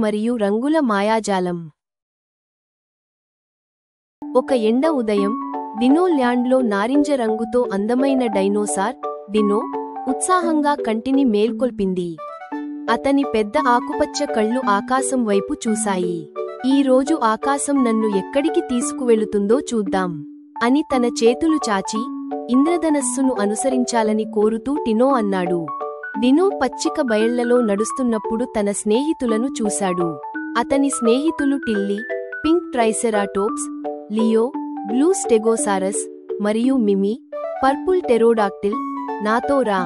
మరియు రంగుల మాయాజాలం. ఒక ఎండ ఉదయం డినో ల్యాండ్లో నారింజ రంగుతో అందమైన డైనోసార్ డినో ఉత్సాహంగా కంటిని మేల్కొల్పింది. అతని పెద్ద ఆకుపచ్చ కళ్ళు ఆకాశం వైపు చూశాయి. ఈ రోజు ఆకాశం నన్ను ఎక్కడికి తీసుకువెళుతుందో చూద్దాం అని తన చేతులు చాచి ఇంద్రధనస్సును అనుసరించాలని కోరుతూ డినో అన్నాడు. డినో పచ్చిక బయళ్లలో నడుస్తున్నప్పుడు తన స్నేహితులను చూశాడు. అతని స్నేహితులు Tilly, pink triceratops, Leo, blue stegosaurus మరియు మిమి, పర్పుల్ టెరోడాక్టిల్. నాతో రా,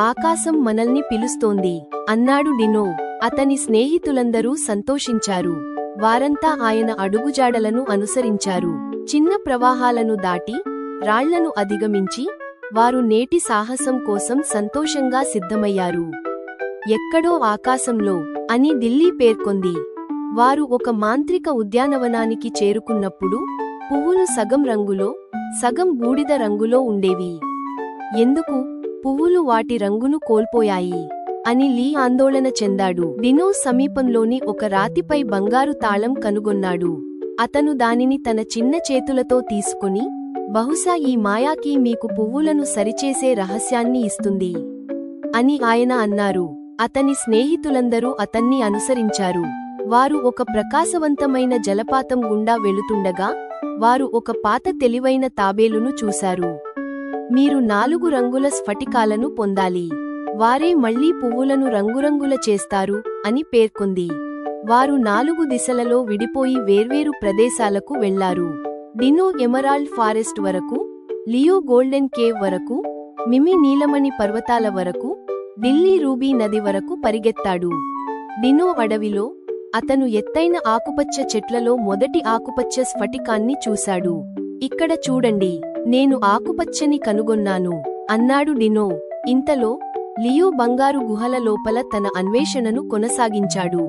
ఆకాశం మనల్ని పిలుస్తోంది అన్నాడు డినో. అతని స్నేహితులందరూ సంతోషించారు. వారంతా ఆయన అడుగుజాడలను అనుసరించారు. చిన్న ప్రవాహాలను దాటి రాళ్లను అధిగమించి వారు నేటి సాహసం కోసం సంతోషంగా సిద్ధమయ్యారు. ఎక్కడో ఆకాశంలో అని ఢిల్లీ పేర్కొంది. వారు ఒక మాంత్రిక ఉద్యానవనానికి చేరుకున్నప్పుడు పువ్వులు సగం రంగులో సగం బూడిద రంగులో ఉండేవి. ఎందుకు పువ్వులు వాటి రంగును కోల్పోయాయి అని లీ ఆందోళన చెందాడు. డినో సమీపంలోని ఒక రాతిపై బంగారు తాళం కనుగొన్నాడు. అతను దానిని తన చిన్న చేతులతో తీసుకుని, బహుశా ఈ మాయాకీ మీకు పువ్వులను సరిచేసే రహస్యాన్ని ఇస్తుంది అని ఆయన అన్నారు. అతని స్నేహితులందరూ అతన్ని అనుసరించారు. వారు ఒక ప్రకాశవంతమైన జలపాతం గుండా వెళుతుండగా వారు ఒక పాత తెలివైన తాబేలును చూశారు. మీరు 4 రంగుల స్ఫటికాలను పొందాలి. వారే మళ్లీ పువ్వులను రంగురంగుల చేస్తారు అని పేర్కొంది. వారు 4 దిశలలో విడిపోయి వేర్వేరు ప్రదేశాలకు వెళ్లారు. డినో ఎమరాల్డ్ ఫారెస్ట్ వరకు, లియో గోల్డెన్ కేవ్ వరకు, మిమి నీలమణి పర్వతాల వరకు, ఢిల్లీ రూబీ నది వరకు పరిగెత్తాడు. డినో అడవిలో అతను ఎత్తైన ఆకుపచ్చ చెట్లలో మొదటి ఆకుపచ్చ స్ఫటికాన్ని చూశాడు. ఇక్కడ చూడండి, నేను ఆకుపచ్చని కనుగొన్నాను అన్నాడు డినో. ఇంతలో లియో బంగారు గుహల లోపల తన అన్వేషణను కొనసాగించాడు.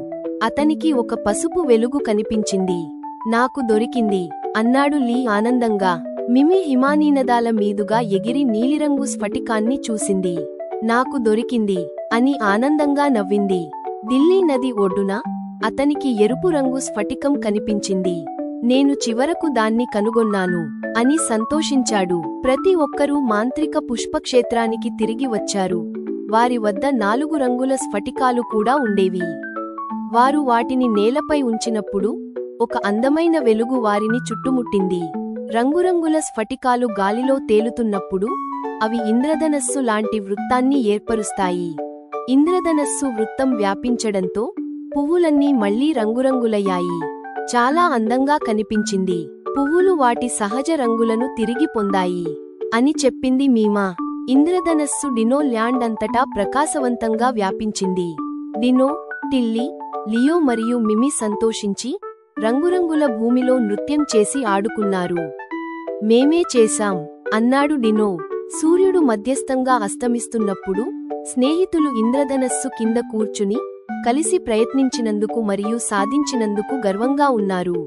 అతనికి ఒక పసుపు వెలుగు కనిపించింది. నాకు దొరికింది అన్నాడు లీ ఆనందంగా. మిమి హిమానీనదాల మీదుగా ఎగిరి నీలిరంగు స్ఫటికాన్ని చూసింది. నాకు దొరికింది అని ఆనందంగా నవ్వింది. ఢిల్లీ నది ఒడ్డున అతనికి ఎరుపు రంగు స్ఫటికం కనిపించింది. నేను చివరకు దాన్ని కనుగొన్నాను అని సంతోషించాడు. ప్రతి ఒక్కరూ మాంత్రిక పుష్పక్షేత్రానికి తిరిగి వచ్చారు. వారి వద్ద 4 రంగుల స్ఫటికాలు కూడా ఉండేవి. వారు వాటిని నేలపై ఉంచినప్పుడు ఒక అందమైన వెలుగు వారిని చుట్టుముట్టింది. రంగురంగుల స్ఫటికాలు గాలిలో తేలుతున్నప్పుడు అవి ఇంద్రధనస్సు లాంటి వృత్తాన్ని ఏర్పరుస్తాయి. ఇంద్రధనస్సు వృత్తం వ్యాపించడంతో పువ్వులన్నీ మళ్లీ రంగురంగులయ్యాయి. చాలా అందంగా కనిపించింది. పువ్వులు వాటి సహజ రంగులను తిరిగి పొందాయి అని చెప్పింది మీమా. ఇంద్రధనస్సు డినో ల్యాండ్ అంతటా ప్రకాశవంతంగా వ్యాపించింది. డినో, టిల్లీ, లియో మరియు మిమి సంతోషించి రంగురంగుల భూమిలో నృత్యం చేసి ఆడుకున్నారు. మేమే చేశాం అన్నాడు డినో. సూర్యుడు మధ్యస్థంగా అస్తమిస్తున్నప్పుడు స్నేహితులు ఇంద్రధనస్సు కింద కూర్చుని కలిసి ప్రయత్నించినందుకు మరియు సాధించినందుకు గర్వంగా ఉన్నారు.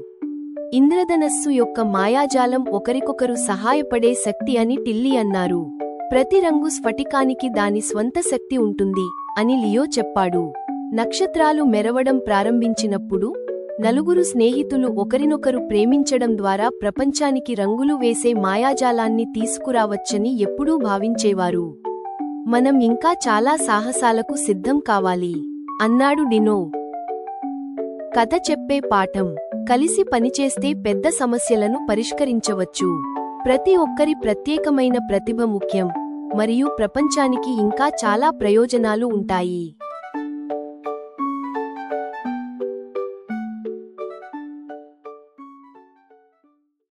ఇంద్రధనస్సు యొక్క మాయాజాలం ఒకరికొకరు సహాయపడే శక్తి అని టిల్లీ అన్నారు. ప్రతి రంగు స్ఫటికానికి దాని స్వంత శక్తి ఉంటుంది అని లియో చెప్పాడు. నక్షత్రాలు మెరవడం ప్రారంభించినప్పుడు 4 స్నేహితులు ఒకరినొకరు ప్రేమించడం ద్వారా ప్రపంచానికి రంగులు వేసే మాయాజాలాన్ని తీసుకురావచ్చని ఎప్పుడూ భావించేవారు. మనం ఇంకా చాలా సాహసాలకు సిద్ధం కావాలి అన్నాడు డినో. కథ చెప్పే పాఠం: కలిసి పనిచేస్తే పెద్ద సమస్యలను పరిష్కరించవచ్చు. ప్రతి ఒక్కరి ప్రత్యేకమైన ప్రతిభ ముఖ్యం, మరియు ప్రపంచానికి ఇంకా చాలా ప్రయోజనాలు ఉంటాయి.